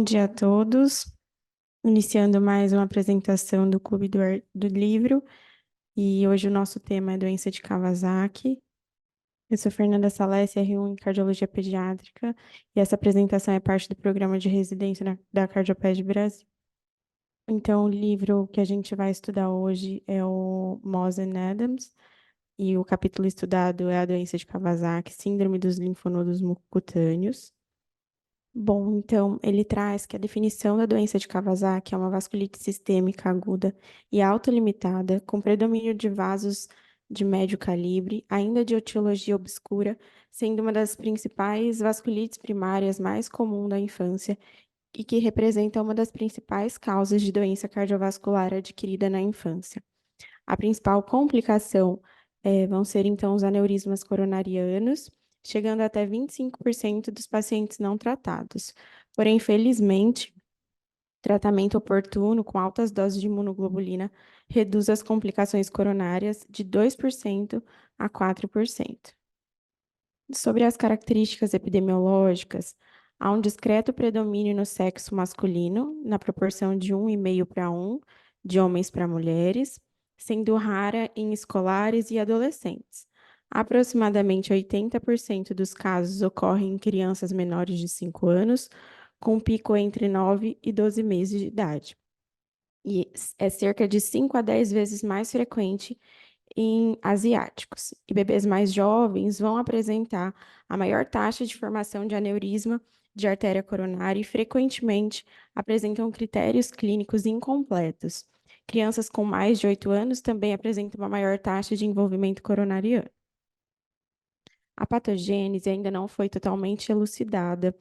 dia a todos. Iniciando mais uma apresentação do Clube do Livro. E hoje o nosso tema é doença de Kawasaki. Eu sou Fernanda Salles, R1 em Cardiologia Pediátrica. E essa apresentação é parte do programa de residência da Cardioped Brasil. Então, o livro que a gente vai estudar hoje é o Moss and Adams. E o capítulo estudado é a doença de Kawasaki, síndrome dos linfonodos mucocutâneos. Bom, então, ele traz que a definição da doença de Kawasaki é uma vasculite sistêmica aguda e autolimitada, com predomínio de vasos de médio calibre, ainda de etiologia obscura, sendo uma das principais vasculites primárias mais comum da infância e que representa uma das principais causas de doença cardiovascular adquirida na infância. A principal complicação vão ser, então, os aneurismas coronarianos, chegando até 25% dos pacientes não tratados. Porém, felizmente, tratamento oportuno com altas doses de imunoglobulina reduz as complicações coronárias de 2% a 4%. Sobre as características epidemiológicas, há um discreto predomínio no sexo masculino, na proporção de 1,5 para 1, de homens para mulheres, sendo rara em escolares e adolescentes. Aproximadamente 80% dos casos ocorrem em crianças menores de 5 anos, com pico entre 9 e 12 meses de idade. E é cerca de 5 a 10 vezes mais frequente em asiáticos. E bebês mais jovens vão apresentar a maior taxa de formação de aneurisma de artéria coronária e frequentemente apresentam critérios clínicos incompletos. Crianças com mais de 8 anos também apresentam uma maior taxa de envolvimento coronariano. A patogênese ainda não foi totalmente elucidada,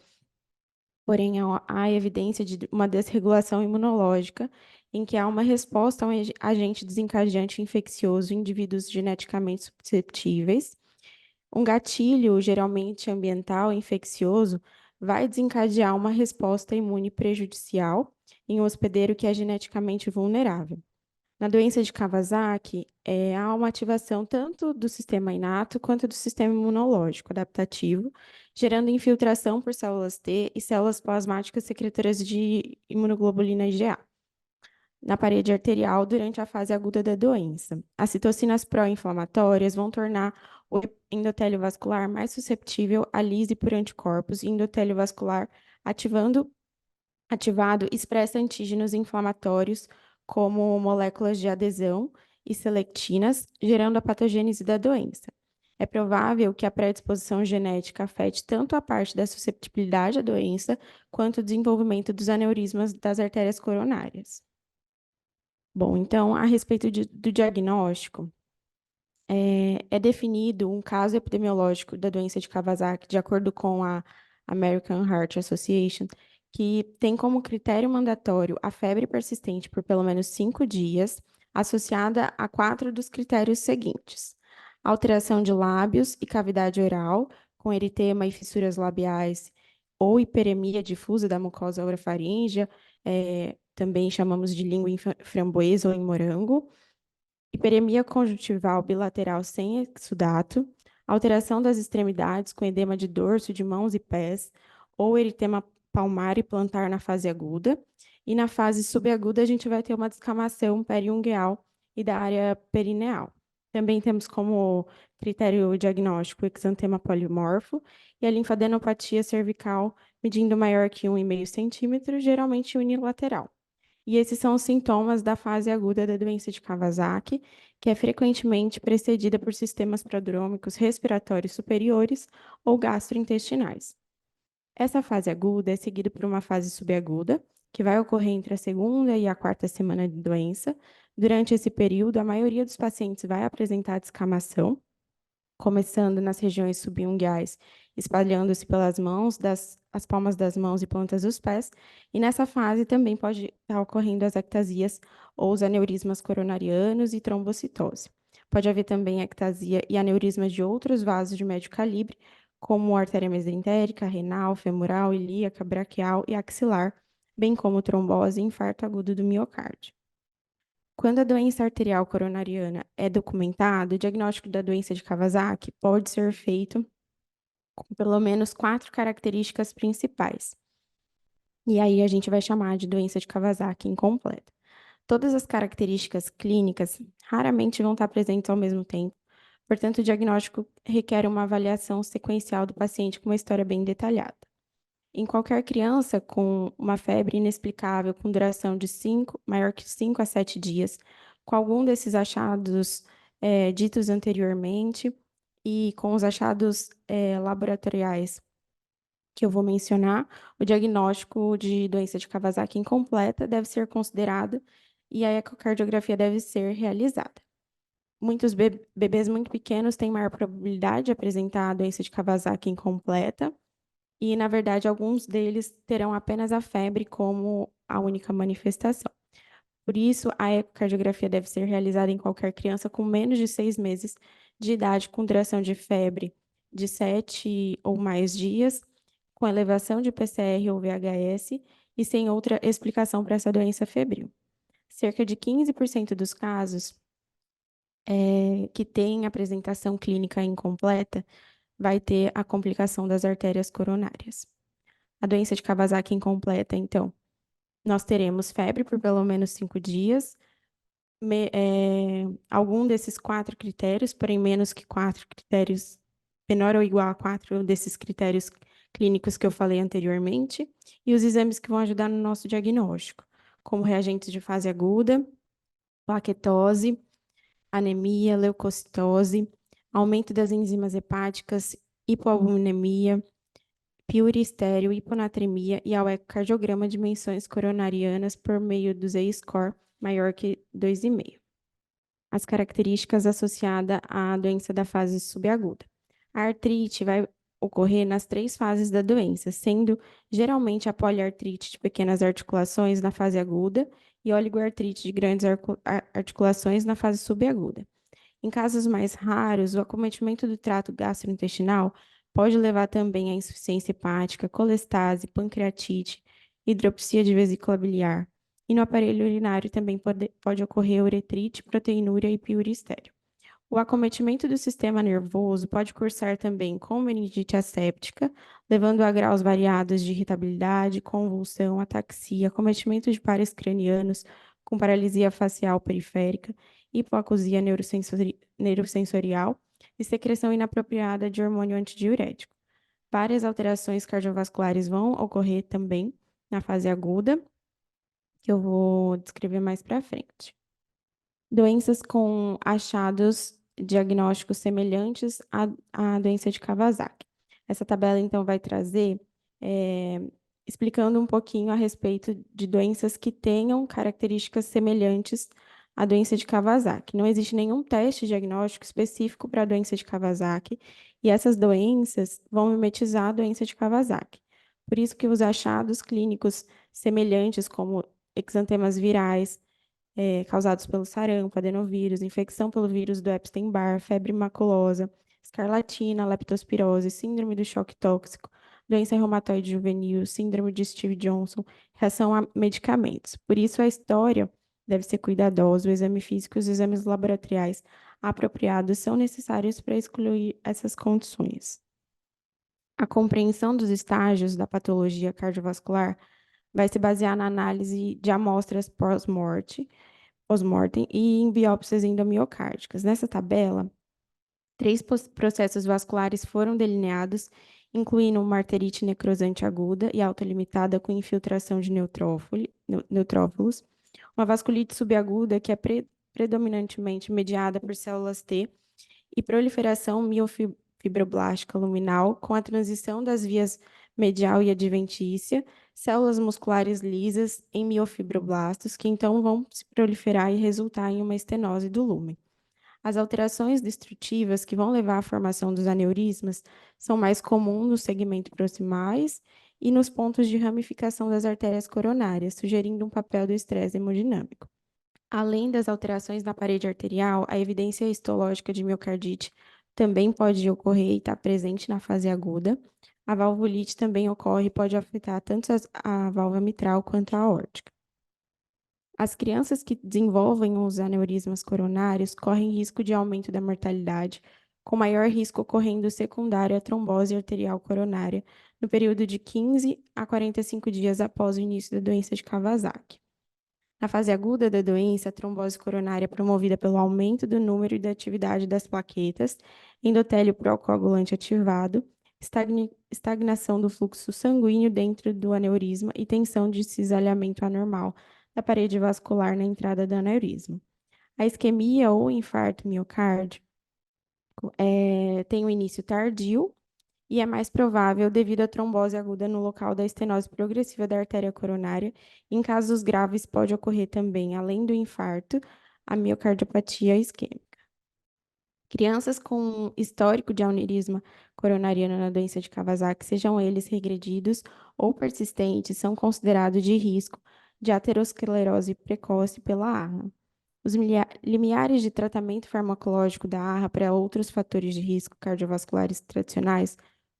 porém há evidência de uma desregulação imunológica em que há uma resposta a um agente desencadeante infeccioso em indivíduos geneticamente susceptíveis. Um gatilho, geralmente ambiental, infeccioso, vai desencadear uma resposta imune prejudicial em um hospedeiro que é geneticamente vulnerável. Na doença de Kawasaki, há uma ativação tanto do sistema inato quanto do sistema imunológico adaptativo, gerando infiltração por células T e células plasmáticas secretoras de imunoglobulina IgA na parede arterial durante a fase aguda da doença. As citocinas pró-inflamatórias vão tornar o endotélio vascular mais susceptível à lise por anticorpos e endotélio vascular ativado expressa antígenos inflamatórios como moléculas de adesão e selectinas, gerando a patogênese da doença. É provável que a predisposição genética afete tanto a parte da susceptibilidade à doença quanto o desenvolvimento dos aneurismas das artérias coronárias. Bom, então, a respeito do diagnóstico, é definido um caso epidemiológico da doença de Kawasaki, de acordo com a American Heart Association, que tem como critério mandatório a febre persistente por pelo menos 5 dias, associada a 4 dos critérios seguintes: alteração de lábios e cavidade oral, com eritema e fissuras labiais, ou hiperemia difusa da mucosa orofaríngea, também chamamos de língua em framboesa ou em morango, hiperemia conjuntival bilateral sem exudato, alteração das extremidades com edema de dorso de mãos e pés, ou eritema palmar e plantar na fase aguda. E na fase subaguda, a gente vai ter uma descamação periungueal e da área perineal. Também temos como critério diagnóstico o exantema polimorfo e a linfadenopatia cervical medindo maior que 1,5 centímetro, geralmente unilateral. E esses são os sintomas da fase aguda da doença de Kawasaki, que é frequentemente precedida por sistemas prodrômicos respiratórios superiores ou gastrointestinais. Essa fase aguda é seguida por uma fase subaguda, que vai ocorrer entre a segunda e a quarta semana de doença. Durante esse período, a maioria dos pacientes vai apresentar descamação, começando nas regiões subunguais, espalhando-se pelas mãos, as palmas das mãos e plantas dos pés, e nessa fase também pode estar ocorrendo as ectasias ou os aneurismas coronarianos e trombocitose. Pode haver também ectasia e aneurismas de outros vasos de médio calibre, como artéria mesentérica, renal, femoral, ilíaca, braquial e axilar, bem como trombose e infarto agudo do miocárdio. Quando a doença arterial coronariana é documentada, o diagnóstico da doença de Kawasaki pode ser feito com pelo menos 4 características principais. E aí a gente vai chamar de doença de Kawasaki incompleta. Todas as características clínicas raramente vão estar presentes ao mesmo tempo, portanto, o diagnóstico requer uma avaliação sequencial do paciente com uma história bem detalhada. Em qualquer criança com uma febre inexplicável com duração de maior que 5 a 7 dias, com algum desses achados ditos anteriormente e com os achados laboratoriais que eu vou mencionar, o diagnóstico de doença de Kawasaki incompleta deve ser considerado e a ecocardiografia deve ser realizada. Muitos bebês muito pequenos têm maior probabilidade de apresentar a doença de Kawasaki incompleta, e, na verdade, alguns deles terão apenas a febre como a única manifestação. Por isso, a ecocardiografia deve ser realizada em qualquer criança com menos de 6 meses de idade, com duração de febre de 7 ou mais dias, com elevação de PCR ou VHS e sem outra explicação para essa doença febril. Cerca de 15% dos casos que têm apresentação clínica incompleta vai ter a complicação das artérias coronárias. A doença de Kawasaki incompleta, então, nós teremos febre por pelo menos 5 dias, algum desses 4 critérios, porém menos que 4 critérios, menor ou igual a 4 desses critérios clínicos que eu falei anteriormente, e os exames que vão ajudar no nosso diagnóstico, como reagentes de fase aguda, plaquetose, anemia, leucocitose, aumento das enzimas hepáticas, hipoalbuminemia, piuristério, hiponatremia e ao ecocardiograma dimensões coronarianas por meio do Z-score maior que 2,5. As características associadas à doença da fase subaguda. A artrite vai ocorrer nas 3 fases da doença, sendo geralmente a poliartrite de pequenas articulações na fase aguda e oligoartrite de grandes articulações na fase subaguda. Em casos mais raros, o acometimento do trato gastrointestinal pode levar também à insuficiência hepática, colestase, pancreatite, hidropsia de vesícula biliar. E no aparelho urinário também pode ocorrer uretrite, proteinúria e piuristério. O acometimento do sistema nervoso pode cursar também com meningite asséptica, levando a graus variados de irritabilidade, convulsão, ataxia, acometimento de pares cranianos com paralisia facial periférica, hipoacusia neurosensorial e secreção inapropriada de hormônio antidiurético. Várias alterações cardiovasculares vão ocorrer também na fase aguda, que eu vou descrever mais para frente. Doenças com achados diagnósticos semelhantes à doença de Kawasaki. Essa tabela, então, vai trazer, explicando um pouquinho a respeito de doenças que tenham características semelhantes à doença de Kawasaki. Não existe nenhum teste diagnóstico específico para a doença de Kawasaki, e essas doenças vão mimetizar a doença de Kawasaki. Por isso que os achados clínicos semelhantes, como exantemas virais, causados pelo sarampo, adenovírus, infecção pelo vírus do Epstein-Barr, febre maculosa, escarlatina, leptospirose, síndrome do choque tóxico, doença reumatoide juvenil, síndrome de Steve Johnson, reação a medicamentos. Por isso, a história deve ser cuidadosa, o exame físico e os exames laboratoriais apropriados são necessários para excluir essas condições. A compreensão dos estágios da patologia cardiovascular vai se basear na análise de amostras pós-mortem e em biópsias endomiocárdicas. Nessa tabela, 3 processos vasculares foram delineados, incluindo uma arterite necrosante aguda e autolimitada com infiltração de neutrófilos, uma vasculite subaguda que é predominantemente mediada por células T e proliferação miofibroblástica luminal com a transição das vias medial e adventícia, células musculares lisas em miofibroblastos, que então vão se proliferar e resultar em uma estenose do lúmen. As alterações destrutivas que vão levar à formação dos aneurismas são mais comuns nos segmentos proximais e nos pontos de ramificação das artérias coronárias, sugerindo um papel do estresse hemodinâmico. Além das alterações na parede arterial, a evidência histológica de miocardite também pode ocorrer e estar presente na fase aguda. A valvulite também ocorre e pode afetar tanto a válvula mitral quanto a aórtica. As crianças que desenvolvem os aneurismas coronários correm risco de aumento da mortalidade com maior risco ocorrendo secundário à trombose arterial coronária no período de 15 a 45 dias após o início da doença de Kawasaki. Na fase aguda da doença, a trombose coronária é promovida pelo aumento do número e da atividade das plaquetas, endotélio procoagulante ativado, estagnação do fluxo sanguíneo dentro do aneurisma e tensão de cisalhamento anormal da parede vascular na entrada do aneurisma. A isquemia ou infarto miocárdico tem um início tardio e é mais provável devido à trombose aguda no local da estenose progressiva da artéria coronária. Em casos graves, pode ocorrer também, além do infarto, a miocardiopatia isquêmica. Crianças com histórico de aneurisma coronariano na doença de Kawasaki, sejam eles regredidos ou persistentes, são considerados de risco de aterosclerose precoce pela ARRA. Os limiares de tratamento farmacológico da ARRA para outros fatores de risco cardiovasculares tradicionais,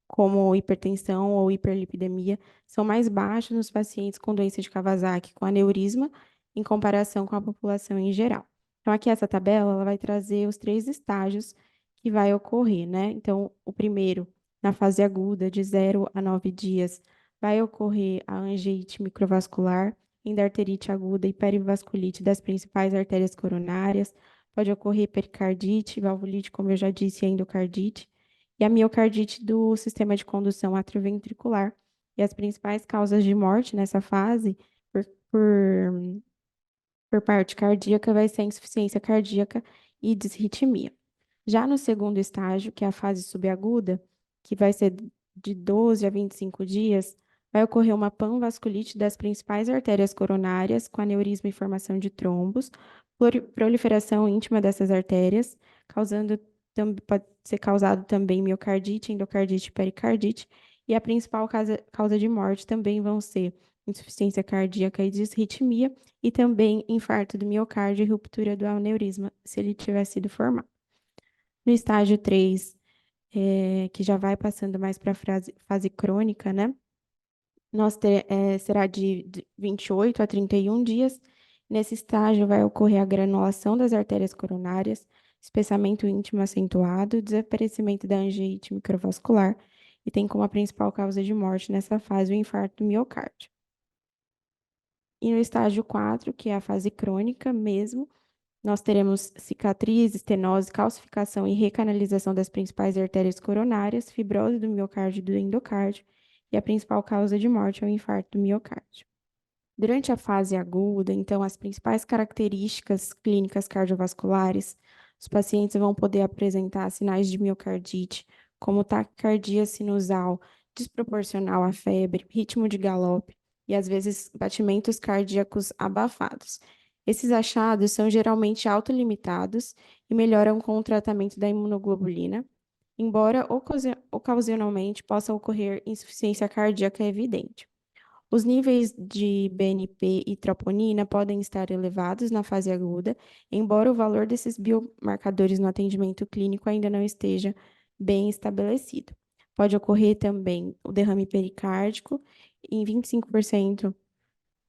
como hipertensão ou hiperlipidemia, são mais baixos nos pacientes com doença de Kawasaki com aneurisma em comparação com a população em geral. Então, aqui essa tabela ela vai trazer os 3 estágios que vai ocorrer, né? Então, o primeiro, na fase aguda, de 0 a 9 dias, vai ocorrer a angiite microvascular, endarterite aguda e perivasculite das principais artérias coronárias, pode ocorrer pericardite, valvulite, como eu já disse, e endocardite, e a miocardite do sistema de condução atrioventricular. E as principais causas de morte nessa fase, por, por, por parte cardíaca, vai ser a insuficiência cardíaca e disritmia. Já no segundo estágio, que é a fase subaguda, que vai ser de 12 a 25 dias, vai ocorrer uma panvasculite das principais artérias coronárias, com aneurisma e formação de trombos, proliferação íntima dessas artérias, pode ser causado também miocardite, endocardite e pericardite, e a principal causa de morte também vão ser insuficiência cardíaca e disritmia, e também infarto do miocárdio e ruptura do aneurisma, se ele tiver sido formado. No estágio 3, que já vai passando mais para a fase crônica, né? Será de 28 a 31 dias. Nesse estágio vai ocorrer a granulação das artérias coronárias, espessamento íntimo acentuado, desaparecimento da angiite microvascular e tem como a principal causa de morte nessa fase o infarto do miocárdio. E no estágio 4, que é a fase crônica mesmo, nós teremos cicatriz, estenose, calcificação e recanalização das principais artérias coronárias, fibrose do miocárdio e do endocárdio, e a principal causa de morte é o infarto do miocárdio. Durante a fase aguda, então, as principais características clínicas cardiovasculares, os pacientes vão poder apresentar sinais de miocardite, como taquicardia sinusal, desproporcional à febre, ritmo de galope e, às vezes, batimentos cardíacos abafados. Esses achados são geralmente autolimitados e melhoram com o tratamento da imunoglobulina, embora ocasionalmente possa ocorrer insuficiência cardíaca evidente. Os níveis de BNP e troponina podem estar elevados na fase aguda, embora o valor desses biomarcadores no atendimento clínico ainda não esteja bem estabelecido. Pode ocorrer também o derrame pericárdico, em 25%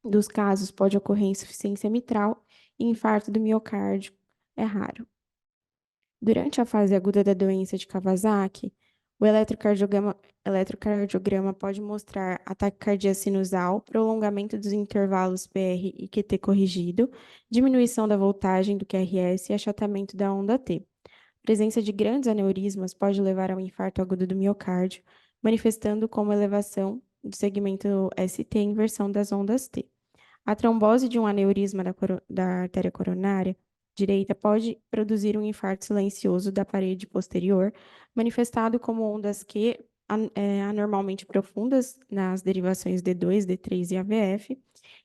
dos casos pode ocorrer insuficiência mitral e infarto do miocárdio é raro. Durante a fase aguda da doença de Kawasaki, o eletrocardiograma pode mostrar a taquicardia sinusal, prolongamento dos intervalos PR e QT corrigido, diminuição da voltagem do QRS e achatamento da onda T. A presença de grandes aneurismas pode levar ao infarto agudo do miocárdio, manifestando como elevação do segmento ST e inversão das ondas T. A trombose de um aneurisma da artéria coronária direita pode produzir um infarto silencioso da parede posterior, manifestado como ondas Q anormalmente profundas nas derivações D2, D3 e AVF.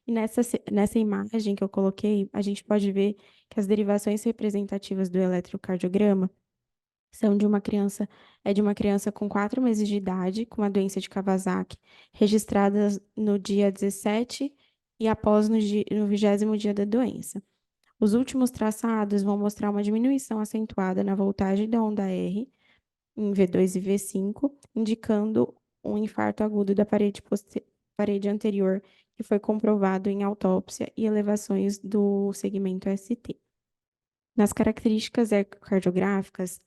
E nessa imagem que eu coloquei, a gente pode ver que as derivações representativas do eletrocardiograma são de uma criança com 4 meses de idade, com a doença de Kawasaki, registradas no dia 17 e após no 20º dia da doença. Os últimos traçados vão mostrar uma diminuição acentuada na voltagem da onda R, em V2 e V5, indicando um infarto agudo da parede anterior, que foi comprovado em autópsia, e elevações do segmento ST. Nas características ecocardiográficas,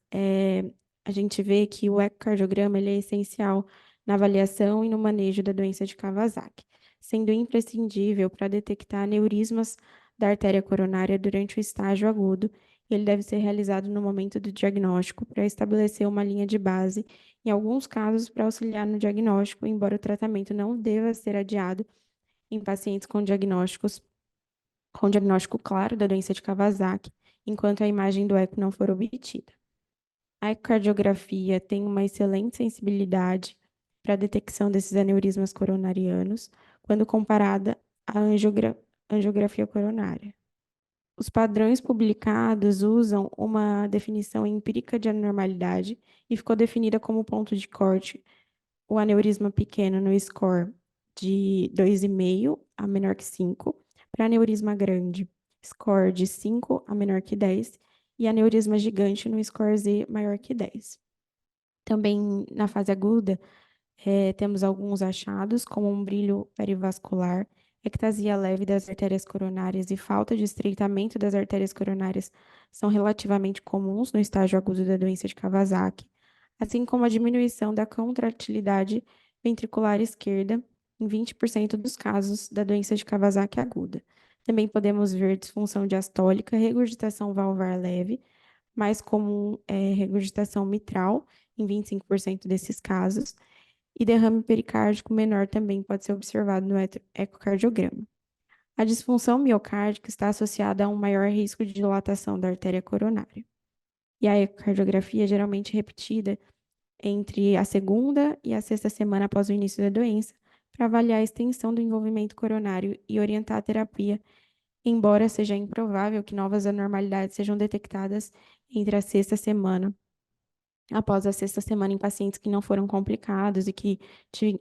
a gente vê que o ecocardiograma ele é essencial na avaliação e no manejo da doença de Kawasaki, sendo imprescindível para detectar aneurismas da artéria coronária durante o estágio agudo. Ele deve ser realizado no momento do diagnóstico para estabelecer uma linha de base, em alguns casos para auxiliar no diagnóstico, embora o tratamento não deva ser adiado em pacientes com diagnóstico claro da doença de Kawasaki, enquanto a imagem do eco não for obtida. A ecocardiografia tem uma excelente sensibilidade para a detecção desses aneurismas coronarianos, quando comparada à angiografia coronária. Os padrões publicados usam uma definição empírica de anormalidade e ficou definida como ponto de corte o aneurisma pequeno no score de 2,5 a menor que 5, para aneurisma grande, score de 5 a menor que 10, e aneurisma gigante no score Z maior que 10. Também na fase aguda, temos alguns achados, como um brilho perivascular, ectasia leve das artérias coronárias e falta de estreitamento das artérias coronárias são relativamente comuns no estágio agudo da doença de Kawasaki, assim como a diminuição da contratilidade ventricular esquerda em 20% dos casos da doença de Kawasaki aguda. Também podemos ver disfunção diastólica, regurgitação valvar leve, mais comum é regurgitação mitral, em 25% desses casos, e derrame pericárdico menor também pode ser observado no ecocardiograma. A disfunção miocárdica está associada a um maior risco de dilatação da artéria coronária. E a ecocardiografia é geralmente repetida entre a segunda e a sexta semana após o início da doença, para avaliar a extensão do envolvimento coronário e orientar a terapia, embora seja improvável que novas anormalidades sejam detectadas entre a sexta semana após a sexta semana em pacientes que não foram complicados e que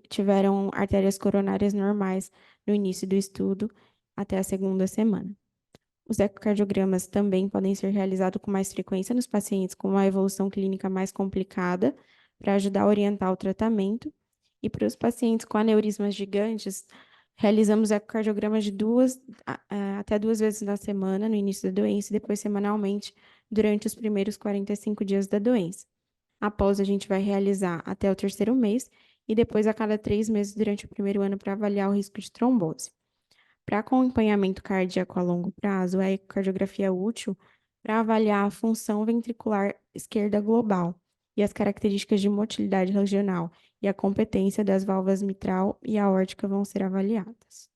tiveram artérias coronárias normais no início do estudo até a segunda semana. Os ecocardiogramas também podem ser realizados com mais frequência nos pacientes com uma evolução clínica mais complicada, para ajudar a orientar o tratamento. E para os pacientes com aneurismas gigantes, realizamos ecocardiogramas de até 2 vezes na semana, no início da doença, e depois semanalmente, durante os primeiros 45 dias da doença. Após, a gente vai realizar até o terceiro mês e depois a cada 3 meses durante o primeiro ano para avaliar o risco de trombose. Para acompanhamento cardíaco a longo prazo, a ecocardiografia é útil para avaliar a função ventricular esquerda global e as características de motilidade regional, e a competência das válvulas mitral e aórtica vão ser avaliadas.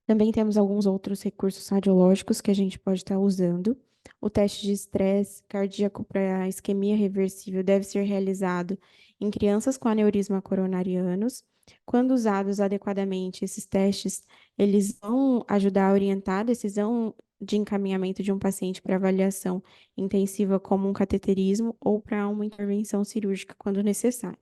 Também temos alguns outros recursos radiológicos que a gente pode estar usando. O teste de estresse cardíaco para isquemia reversível deve ser realizado em crianças com aneurisma coronarianos. Quando usados adequadamente, esses testes, eles vão ajudar a orientar a decisão de encaminhamento de um paciente para avaliação intensiva como um cateterismo ou para uma intervenção cirúrgica quando necessário.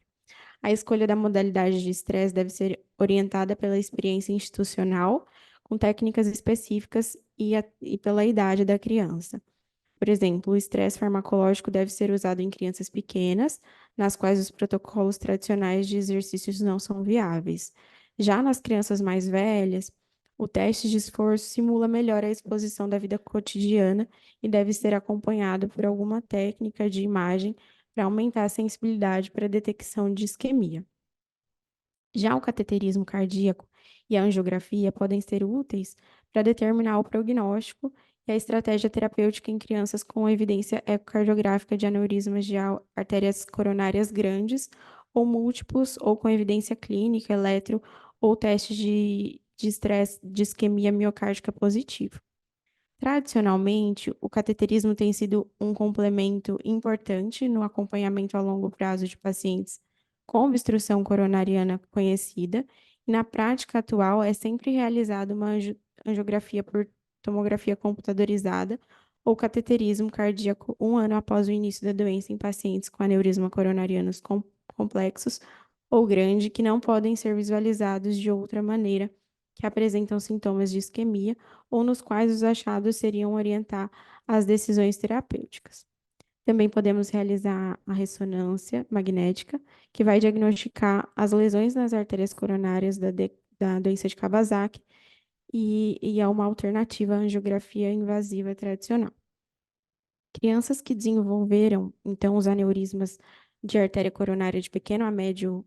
A escolha da modalidade de estresse deve ser orientada pela experiência institucional, com técnicas específicas e pela idade da criança. Por exemplo, o estresse farmacológico deve ser usado em crianças pequenas, nas quais os protocolos tradicionais de exercícios não são viáveis. Já nas crianças mais velhas, o teste de esforço simula melhor a exposição da vida cotidiana e deve ser acompanhado por alguma técnica de imagem para aumentar a sensibilidade para a detecção de isquemia. Já o cateterismo cardíaco e a angiografia podem ser úteis para determinar o prognóstico e a estratégia terapêutica em crianças com evidência ecocardiográfica de aneurismas de artérias coronárias grandes ou múltiplos, ou com evidência clínica, eletro ou testes de estresse de isquemia miocárdica positivo. Tradicionalmente, o cateterismo tem sido um complemento importante no acompanhamento a longo prazo de pacientes com obstrução coronariana conhecida, e na prática atual é sempre realizada uma angiografia por tomografia computadorizada ou cateterismo cardíaco 1 ano após o início da doença em pacientes com aneurisma coronarianos complexos ou grande que não podem ser visualizados de outra maneira, que apresentam sintomas de isquemia ou nos quais os achados seriam orientar as decisões terapêuticas. Também podemos realizar a ressonância magnética, que vai diagnosticar as lesões nas artérias coronárias da doença de Kawasaki, e é uma alternativa à angiografia invasiva tradicional. Crianças que desenvolveram, então, os aneurismas de artéria coronária de pequeno a médio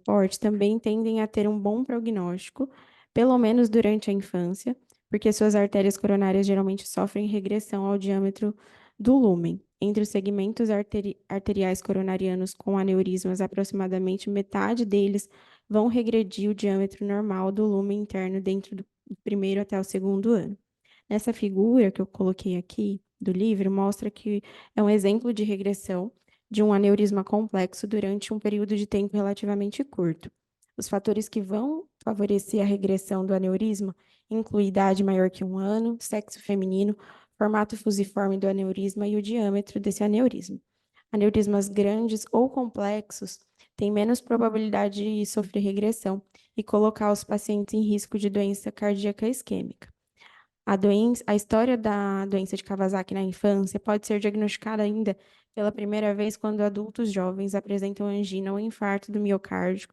porte também tendem a ter um bom prognóstico, pelo menos durante a infância, porque suas artérias coronárias geralmente sofrem regressão ao diâmetro do lúmen. Entre os segmentos arteriais coronarianos com aneurismas, aproximadamente metade deles vão regredir o diâmetro normal do lúmen interno dentro do primeiro até o segundo ano. Nessa figura que eu coloquei aqui do livro, mostra que é um exemplo de regressão de um aneurisma complexo durante um período de tempo relativamente curto. Os fatores que vão favorecer a regressão do aneurisma incluem idade maior que 1 ano, sexo feminino, formato fusiforme do aneurisma e o diâmetro desse aneurisma. Aneurismas grandes ou complexos têm menos probabilidade de sofrer regressão e colocar os pacientes em risco de doença cardíaca isquêmica. A história da doença de Kawasaki na infância pode ser diagnosticada ainda pela primeira vez quando adultos jovens apresentam angina ou infarto do miocárdio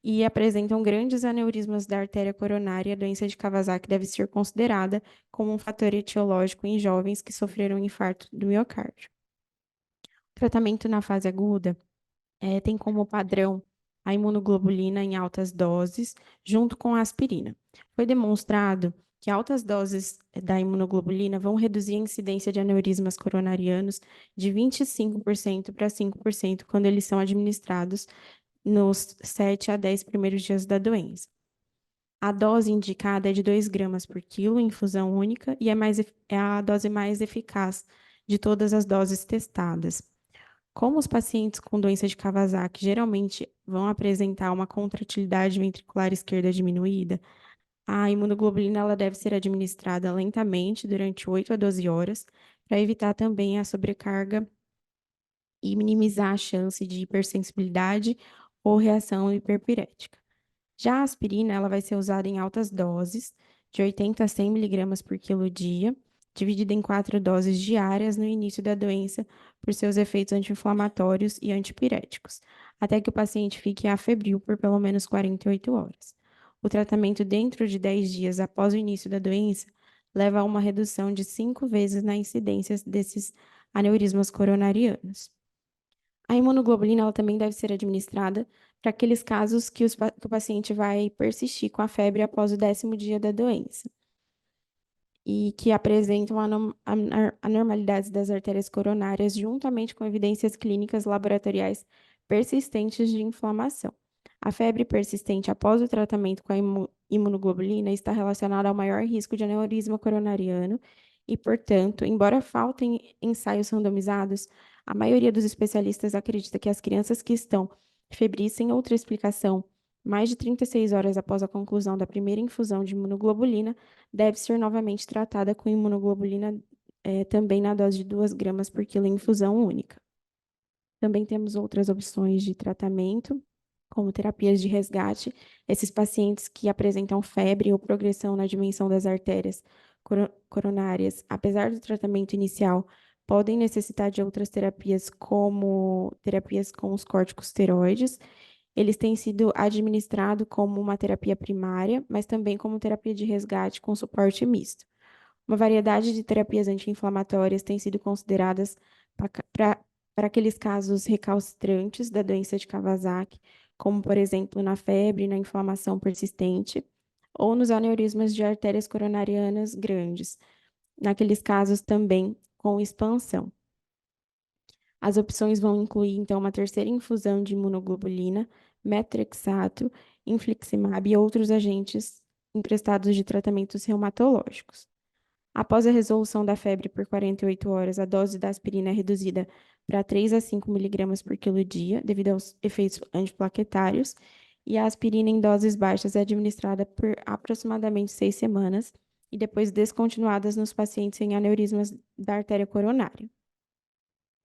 e apresentam grandes aneurismas da artéria coronária. A doença de Kawasaki deve ser considerada como um fator etiológico em jovens que sofreram infarto do miocárdio. O tratamento na fase aguda tem como padrão a imunoglobulina em altas doses, junto com a aspirina. Foi demonstrado que altas doses da imunoglobulina vão reduzir a incidência de aneurismas coronarianos de 25% para 5% quando eles são administrados nos 7 a 10 primeiros dias da doença. A dose indicada é de 2 gramas por quilo, infusão única, e é a dose mais eficaz de todas as doses testadas. Como os pacientes com doença de Kawasaki geralmente vão apresentar uma contratilidade ventricular esquerda diminuída, a imunoglobulina ela deve ser administrada lentamente durante 8 a 12 horas, para evitar também a sobrecarga e minimizar a chance de hipersensibilidade ou reação hiperpirética. Já a aspirina, ela vai ser usada em altas doses, de 80 a 100 miligramas por quilo dia, dividida em 4 doses diárias no início da doença, por seus efeitos anti-inflamatórios e antipiréticos, até que o paciente fique afebril por pelo menos 48 horas. O tratamento dentro de 10 dias após o início da doença leva a uma redução de 5 vezes na incidência desses aneurismas coronarianos. A imunoglobulina ela também deve ser administrada para aqueles casos que o paciente vai persistir com a febre após o 10º dia da doença e que apresentam anormalidades das artérias coronárias, juntamente com evidências clínicas laboratoriais persistentes de inflamação. A febre persistente após o tratamento com a imunoglobulina está relacionada ao maior risco de aneurisma coronariano e, portanto, embora faltem ensaios randomizados, a maioria dos especialistas acredita que as crianças que estão febris sem outra explicação, mais de 36 horas após a conclusão da primeira infusão de imunoglobulina, deve ser novamente tratada com imunoglobulina também na dose de 2 gramas por quilo em infusão única. Também temos outras opções de tratamento, como terapias de resgate. Esses pacientes que apresentam febre ou progressão na dimensão das artérias coronárias, apesar do tratamento inicial, podem necessitar de outras terapias, como terapias com os corticosteroides. Eles têm sido administrados como uma terapia primária, mas também como terapia de resgate com suporte misto. Uma variedade de terapias anti-inflamatórias tem sido consideradas para aqueles casos recalcitrantes da doença de Kawasaki, como, por exemplo, na febre, na inflamação persistente, ou nos aneurismas de artérias coronarianas grandes, naqueles casos também com expansão. As opções vão incluir, então, uma terceira infusão de imunoglobulina, metrexato, infliximab e outros agentes emprestados de tratamentos reumatológicos. Após a resolução da febre por 48 horas, a dose da aspirina é reduzida para 3 a 5 miligramas por quilo dia, devido aos efeitos antiplaquetários, e a aspirina em doses baixas é administrada por aproximadamente 6 semanas e depois descontinuadas nos pacientes em aneurismas da artéria coronária.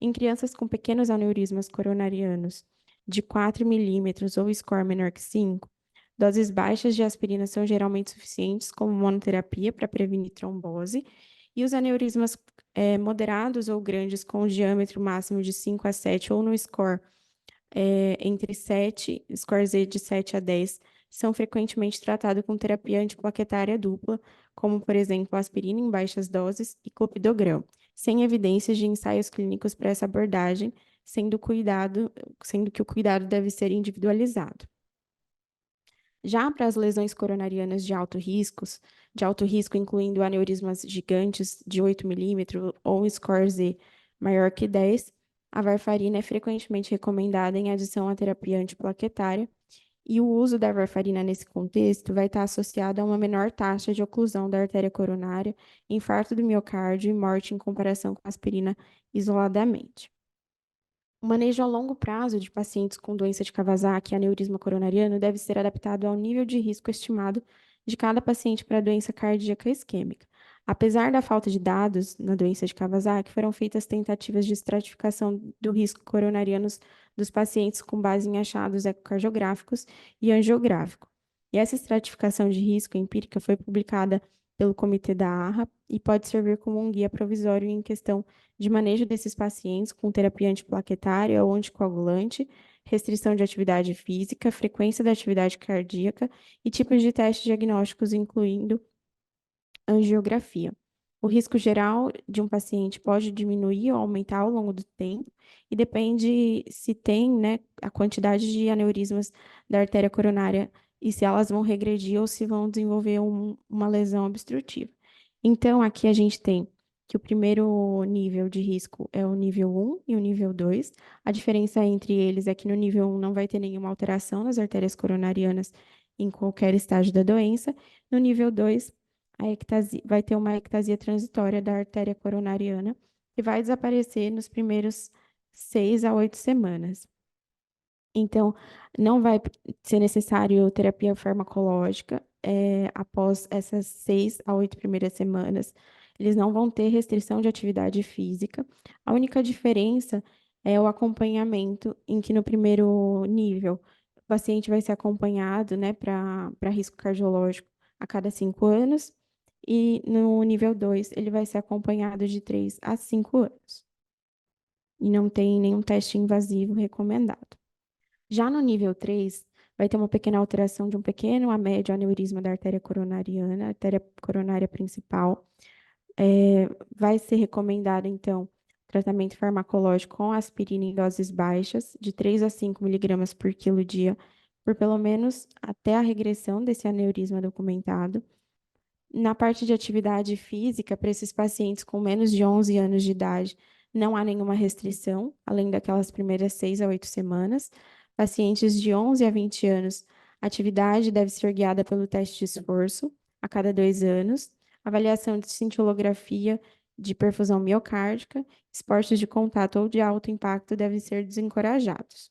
Em crianças com pequenos aneurismas coronarianos de 4 milímetros ou score menor que 5, doses baixas de aspirina são geralmente suficientes como monoterapia para prevenir trombose, e os aneurismas moderados ou grandes com diâmetro máximo de 5 a 7 ou no score entre 7, score Z de 7 a 10, são frequentemente tratados com terapia antiplaquetária dupla, como, por exemplo, aspirina em baixas doses e clopidogrel. sem evidências de ensaios clínicos para essa abordagem, sendo que o cuidado deve ser individualizado. Já para as lesões coronarianas de alto risco, incluindo aneurismas gigantes de 8 milímetros ou um score Z maior que 10, a varfarina é frequentemente recomendada em adição à terapia antiplaquetária, e o uso da varfarina nesse contexto vai estar associado a uma menor taxa de oclusão da artéria coronária, infarto do miocárdio e morte em comparação com a aspirina isoladamente. O manejo a longo prazo de pacientes com doença de Kawasaki e aneurisma coronariano deve ser adaptado ao nível de risco estimado de cada paciente para a doença cardíaca isquêmica. Apesar da falta de dados na doença de Kawasaki, foram feitas tentativas de estratificação do risco coronariano dos pacientes com base em achados ecocardiográficos e angiográfico. E essa estratificação de risco empírica foi publicada pelo Comitê da ARRA e pode servir como um guia provisório em questão de manejo desses pacientes com terapia antiplaquetária ou anticoagulante, restrição de atividade física, frequência da atividade cardíaca e tipos de testes diagnósticos, incluindo angiografia. O risco geral de um paciente pode diminuir ou aumentar ao longo do tempo e depende se tem, né, a quantidade de aneurismas da artéria coronária e se elas vão regredir ou se vão desenvolver uma lesão obstrutiva. Então, aqui a gente tem que o primeiro nível de risco é o nível 1 e o nível 2. A diferença entre eles é que no nível 1 não vai ter nenhuma alteração nas artérias coronarianas em qualquer estágio da doença. No nível 2, vai ter uma ectasia transitória da artéria coronariana que vai desaparecer nos primeiros 6 a 8 semanas. Então, não vai ser necessário terapia farmacológica após essas 6 a 8 primeiras semanas. Eles não vão ter restrição de atividade física. A única diferença é o acompanhamento, em que no primeiro nível o paciente vai ser acompanhado, né, para risco cardiológico a cada 5 anos, e no nível 2 ele vai ser acompanhado de 3 a 5 anos. E não tem nenhum teste invasivo recomendado. Já no nível 3, vai ter uma pequena alteração de um pequeno a médio aneurisma da artéria coronariana, artéria coronária principal. Vai ser recomendado, então, tratamento farmacológico com aspirina em doses baixas, de 3 a 5 miligramas por quilo dia, por pelo menos até a regressão desse aneurisma documentado. Na parte de atividade física, para esses pacientes com menos de 11 anos de idade, não há nenhuma restrição, além daquelas primeiras 6 a 8 semanas. Pacientes de 11 a 20 anos, a atividade deve ser guiada pelo teste de esforço a cada 2 anos, avaliação de cintilografia de perfusão miocárdica, esportes de contato ou de alto impacto devem ser desencorajados.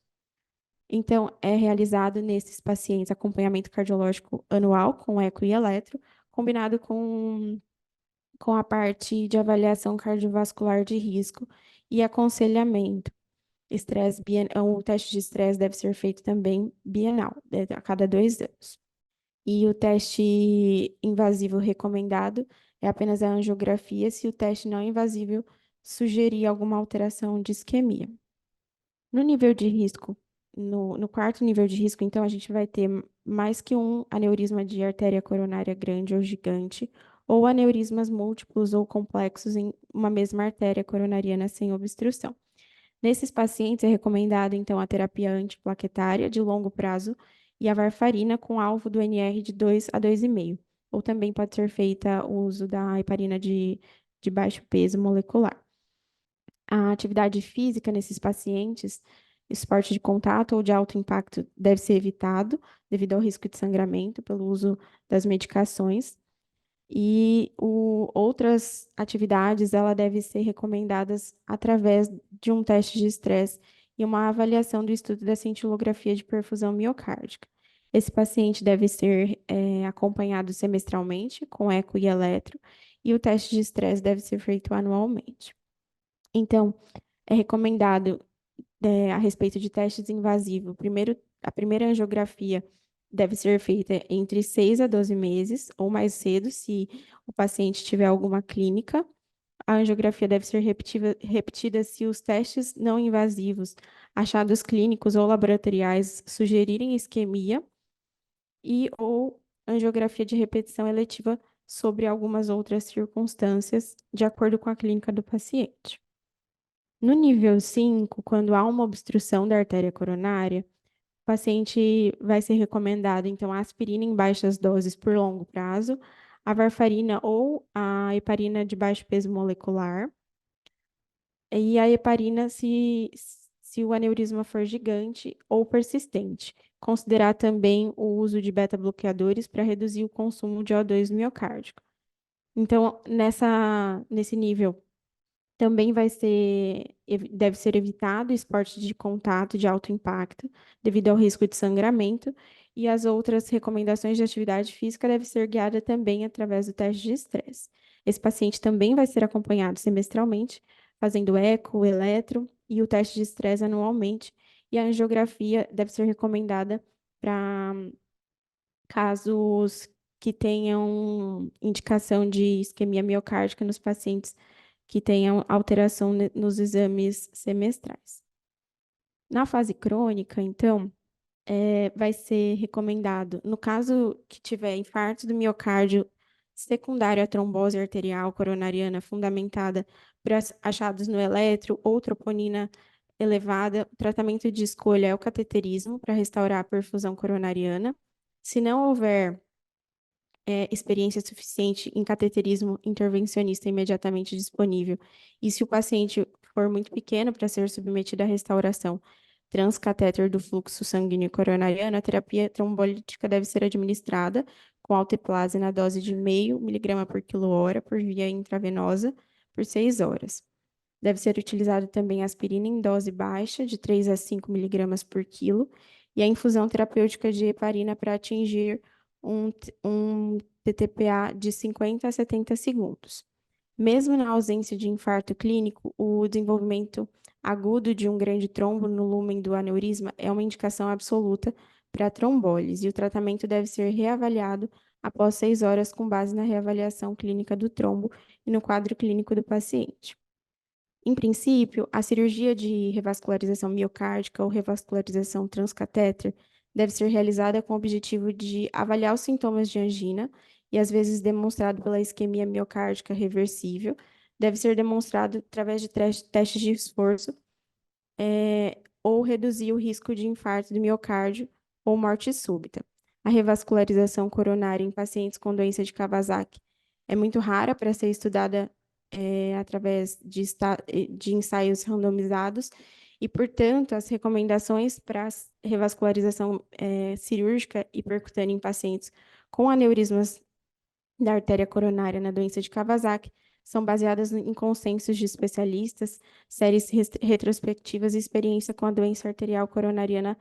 Então, é realizado nesses pacientes acompanhamento cardiológico anual com eco e eletro, combinado com a parte de avaliação cardiovascular de risco e aconselhamento. O teste de estresse deve ser feito também bienal, a cada 2 anos. E o teste invasivo recomendado é apenas a angiografia, se o teste não invasivo sugerir alguma alteração de isquemia. No nível de risco, no quarto nível de risco, então, a gente vai ter mais que um aneurisma de artéria coronária grande ou gigante, ou aneurismas múltiplos ou complexos em uma mesma artéria coronariana sem obstrução. Nesses pacientes, é recomendado, então, a terapia antiplaquetária de longo prazo e a varfarina com alvo do NR de 2 a 2,5. Ou também pode ser feita o uso da heparina de baixo peso molecular. A atividade física nesses pacientes, esporte de contato ou de alto impacto, deve ser evitado devido ao risco de sangramento pelo uso das medicações. E outras atividades, ela deve ser recomendadas através de um teste de estresse e uma avaliação do estudo da cintilografia de perfusão miocárdica. Esse paciente deve ser acompanhado semestralmente com eco e eletro, e o teste de estresse deve ser feito anualmente. Então, é recomendado, a respeito de testes invasivos, a primeira angiografia deve ser feita entre 6 a 12 meses, ou mais cedo, se o paciente tiver alguma clínica. A angiografia deve ser repetida se os testes não invasivos, achados clínicos ou laboratoriais sugerirem isquemia, ou angiografia de repetição eletiva sobre algumas outras circunstâncias, de acordo com a clínica do paciente. No nível 5, quando há uma obstrução da artéria coronária, o paciente vai ser recomendado, então, a aspirina em baixas doses por longo prazo, a varfarina ou a heparina de baixo peso molecular, e a heparina se o aneurisma for gigante ou persistente. Considerar também o uso de beta-bloqueadores para reduzir o consumo de O2 miocárdico. Então, nesse nível, também deve ser evitado esporte de contato de alto impacto, devido ao risco de sangramento, e as outras recomendações de atividade física devem ser guiadas também através do teste de estresse. Esse paciente também vai ser acompanhado semestralmente, fazendo eco, eletro e o teste de estresse anualmente, e a angiografia deve ser recomendada para casos que tenham indicação de isquemia miocárdica nos pacientes que tenham alteração nos exames semestrais. Na fase crônica, então, vai ser recomendado, no caso que tiver infarto do miocárdio secundário à trombose arterial coronariana fundamentada por achados no eletro ou troponina elevada, o tratamento de escolha é o cateterismo para restaurar a perfusão coronariana. Se não houver experiência suficiente em cateterismo intervencionista imediatamente disponível, e se o paciente for muito pequeno para ser submetido à restauração transcatéter do fluxo sanguíneo coronariano, a terapia trombolítica deve ser administrada com alteplase na dose de 0,5 miligrama por quilo-hora por via intravenosa por 6 horas. Deve ser utilizado também aspirina em dose baixa, de 3 a 5 miligramas por quilo, e a infusão terapêutica de heparina para atingir um TTPA de 50 a 70 segundos. Mesmo na ausência de infarto clínico, o desenvolvimento agudo de um grande trombo no lúmen do aneurisma é uma indicação absoluta para trombólise, e o tratamento deve ser reavaliado após 6 horas com base na reavaliação clínica do trombo e no quadro clínico do paciente. Em princípio, a cirurgia de revascularização miocárdica ou revascularização transcatéter deve ser realizada com o objetivo de avaliar os sintomas de angina e, às vezes, demonstrado pela isquemia miocárdica reversível, deve ser demonstrado através de testes de esforço, ou reduzir o risco de infarto do miocárdio ou morte súbita. A revascularização coronária em pacientes com doença de Kawasaki é muito rara para ser estudada através de ensaios randomizados e, portanto, as recomendações para revascularização cirúrgica e percutânea em pacientes com aneurismas da artéria coronária na doença de Kawasaki são baseadas em consensos de especialistas, séries retrospectivas e experiência com a doença arterial coronariana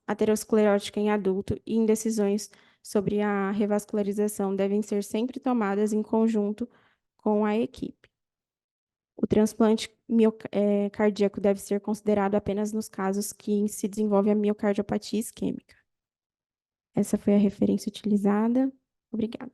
aterosclerótica em adulto e em decisões sobre a revascularização devem ser sempre tomadas em conjunto com a equipe. O transplante cardíaco deve ser considerado apenas nos casos que se desenvolve a miocardiopatia isquêmica. Essa foi a referência utilizada. Obrigada.